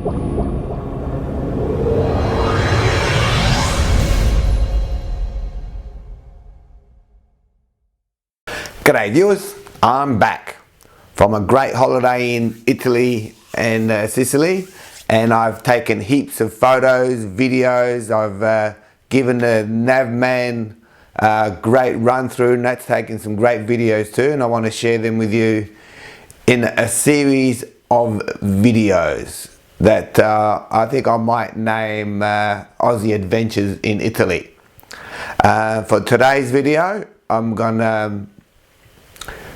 G'day viewers, I'm back from a great holiday in Italy and Sicily, and I've taken heaps of photos, videos. I've given the Navman a great run through, and that's taken some great videos too, and I want to share them with you in a series of videos that I think I might name Aussie Adventures in Italy. For today's video, I'm gonna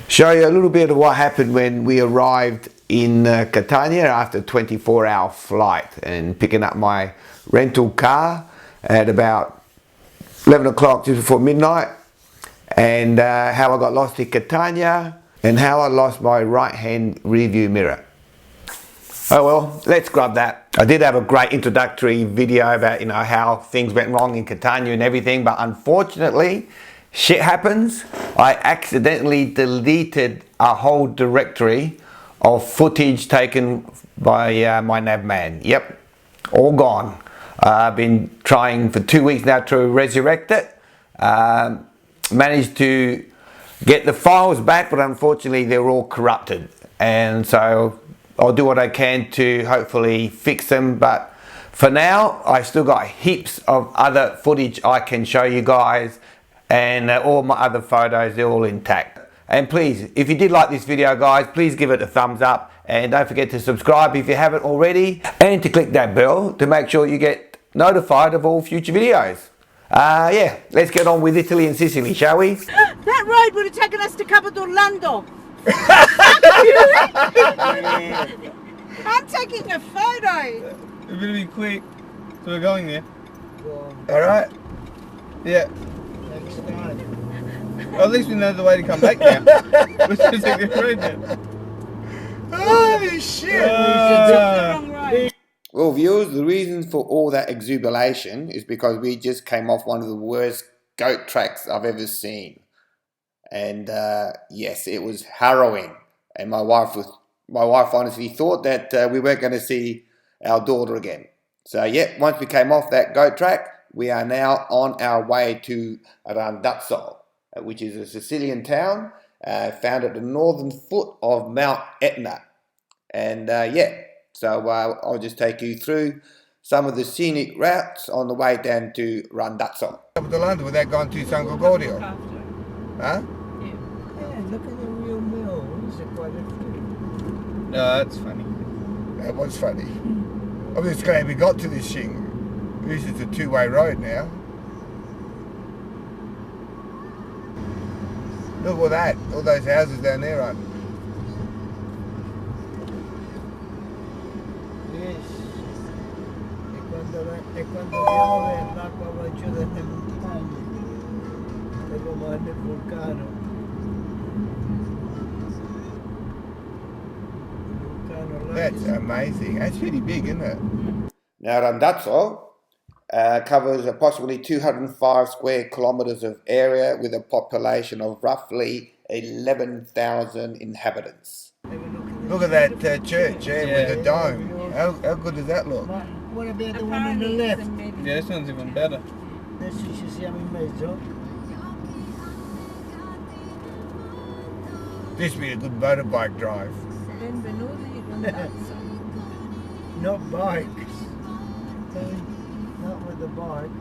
show you a little bit of what happened when we arrived in Catania after a 24-hour flight, and picking up my rental car at about 11 o'clock just before midnight, and how I got lost in Catania and how I lost my right hand rear view mirror. Oh well, let's grab that. I did have a great introductory video about, how things went wrong in Catania and everything, but unfortunately shit happens. I accidentally deleted a whole directory of footage taken by my Navman. Yep, all gone. I've been trying for 2 weeks now to resurrect it. Managed to get the files back, but unfortunately they're all corrupted. And so I'll do what I can to hopefully fix them. But for now, I still got heaps of other footage I can show you guys. And all my other photos, they're all intact. And please, if you did like this video guys, please give it a thumbs up, and don't forget to subscribe if you haven't already, and to click that bell to make sure you get notified of all future videos. Yeah, let's get on with Italy and Sicily, shall we? That road would have taken us to Cabo d'Orlando. I'm taking a photo. It better be quick. So we're going there. Alright. Yeah. Well, at least we know the way to come back now. Let's just take the road then. Holy shit! Well viewers, the reason for all that exuberation is because we just came off one of the worst goat tracks I've ever seen. And yes, it was harrowing. And my wife honestly thought that we weren't going to see our daughter again. So yeah, once we came off that goat track, we are now on our way to Randazzo, which is a Sicilian town found at the northern foot of Mount Etna. And yeah, so I'll just take you through some of the scenic routes on the way down to Randazzo. Without going to San Gregorio? Huh? Yeah, look at the real mill. It's quite a few. No, that's funny. That was funny. I'm just glad we got to this thing. This is a two-way road now. Look at that, all those houses down there, right? Yes. E quando piove l'acqua va giù dalle montagne. E come nel vulcano. That's amazing. That's pretty big, isn't it? Now Randazzo covers approximately 205 square kilometers of area with a population of roughly 11,000 inhabitants. Look at that church with the dome. How good does that look? What about the one on the left? Yeah, this one's even better. Adesso ci siamo in mezzo. This would be a good motorbike drive. Not bikes. Not with the bike.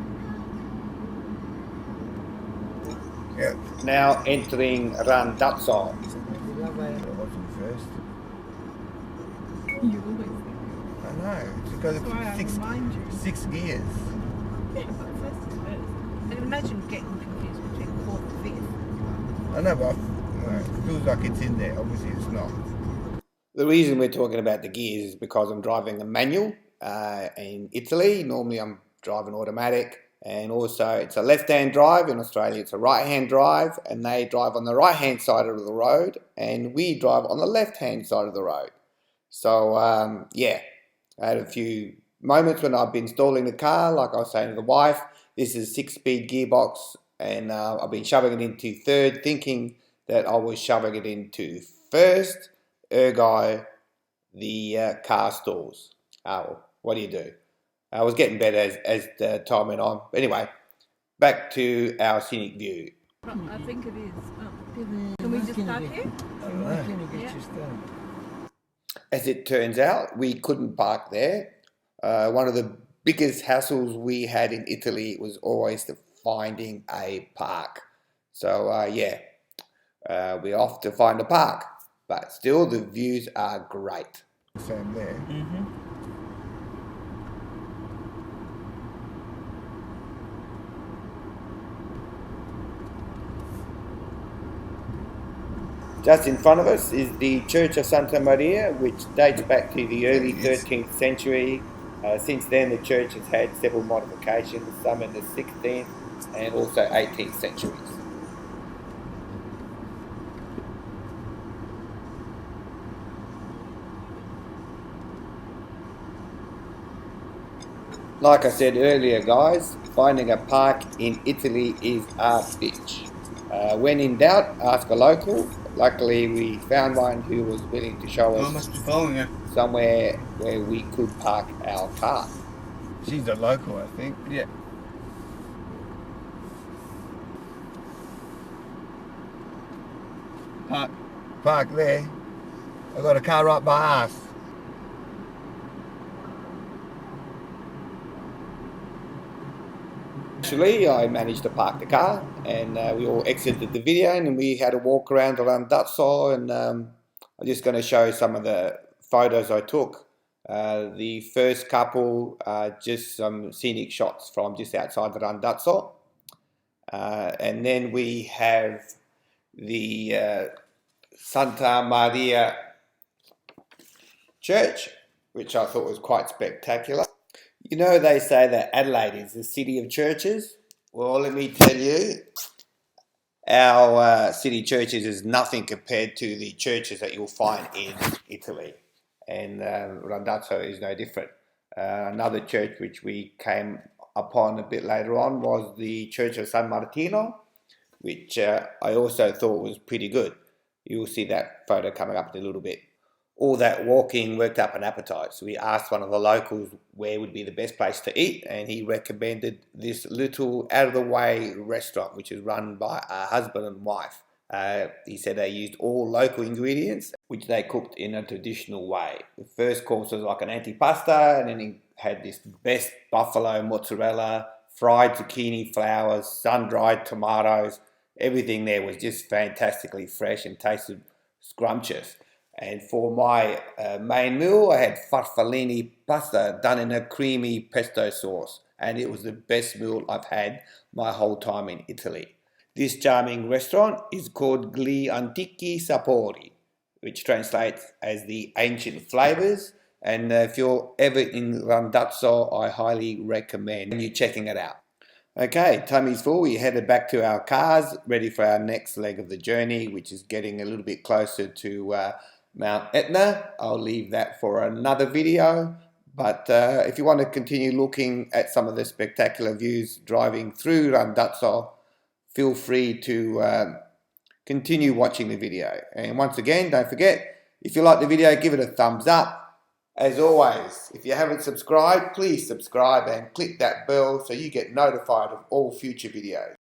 Yeah. Now entering Randazzo. I know, it's got six gears. Yeah, but first is first. I can imagine getting confused between fourth and fifth. I know, but it feels like it's in there. Obviously it's not. The reason we're talking about the gears is because I'm driving a manual in Italy. Normally I'm driving automatic, and also it's a left-hand drive. In Australia it's a right-hand drive, and they drive on the right-hand side of the road and we drive on the left-hand side of the road. So yeah, I had a few moments when I've been installing the car, like I was saying to the wife, this is a 6-speed gearbox, and I've been shoving it into third, thinking that I was shoving it into first, ergo the car stalls. what do you do? I was getting better as the time went on. But anyway, back to our scenic view. I think it is. Can we just park here? As it turns out, we couldn't park there. One of the biggest hassles we had in Italy was always finding a park. So we're off to find a park, but still the views are great. Same there. Just in front of us is the Church of Santa Maria, which dates back to the early 13th century. Since then, the church has had several modifications, some in the 16th and also 18th centuries. Like I said earlier, guys, finding a park in Italy is a bitch. When in doubt, ask a local. Luckily, we found one who was willing to show us somewhere where we could park our car. She's a local, I think. Yeah. Park there. I've got a car right by us. Actually, I managed to park the car and we all exited the video and we had a walk around the Randazzo, and I'm just going to show some of the photos I took. The first couple, just some scenic shots from just outside the Randazzo. And then we have the Santa Maria Church, which I thought was quite spectacular. You know, they say that Adelaide is the city of churches. Well, let me tell you, our city churches is nothing compared to the churches that you'll find in Italy. And Randazzo is no different. Another church which we came upon a bit later on was the Church of San Martino, which I also thought was pretty good. You'll see that photo coming up in a little bit. All that walking worked up an appetite. So we asked one of the locals where would be the best place to eat, and he recommended this little out-of-the-way restaurant, which is run by a husband and wife. He said they used all local ingredients, which they cooked in a traditional way. The first course was like an antipasta, and then he had this best buffalo mozzarella, fried zucchini flowers, sun-dried tomatoes. Everything there was just fantastically fresh and tasted scrumptious. And for my main meal, I had farfallini pasta done in a creamy pesto sauce. And it was the best meal I've had my whole time in Italy. This charming restaurant is called Gli Antichi Sapori, which translates as the ancient flavors. And if you're ever in Randazzo, I highly recommend you checking it out. Okay, tummy's full. We headed back to our cars, ready for our next leg of the journey, which is getting a little bit closer to Mount Etna. I'll leave that for another video, but if you want to continue looking at some of the spectacular views driving through Randazzo, feel free to continue watching the video. And once again, don't forget, if you like the video, give it a thumbs up. As always, if you haven't subscribed, please subscribe and click that bell so you get notified of all future videos.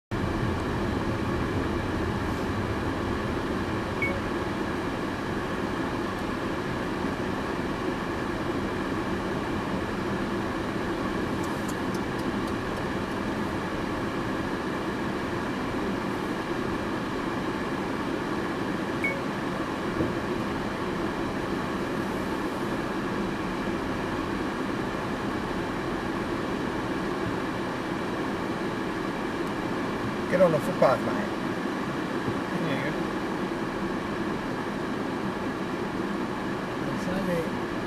Get on the footpath, mate.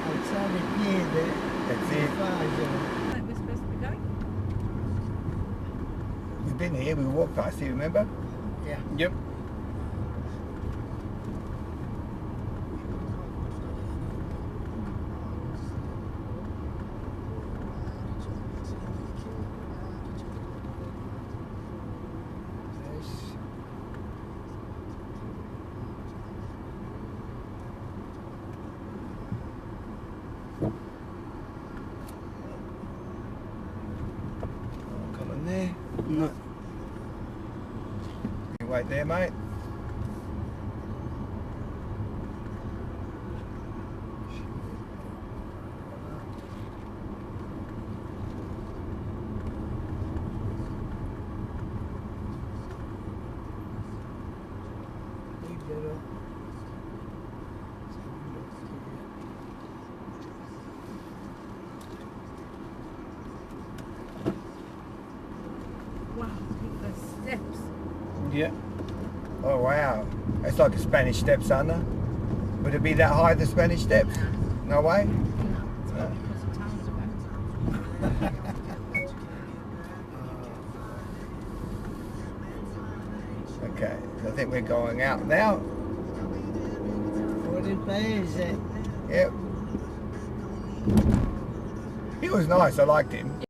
Alzare il piede. That's it. Like we're supposed to be going? We've been here, we walked past here, remember? Yeah. Yep. Wait there, mate. Wow, look at the steps. Yeah. Oh wow. It's like a Spanish Steps, aren't there? Would it be that high, the Spanish Steps? No way? It's probably because the town's about. Okay, so I think we're going out now. Fuori paese. Yep. He was nice, I liked him.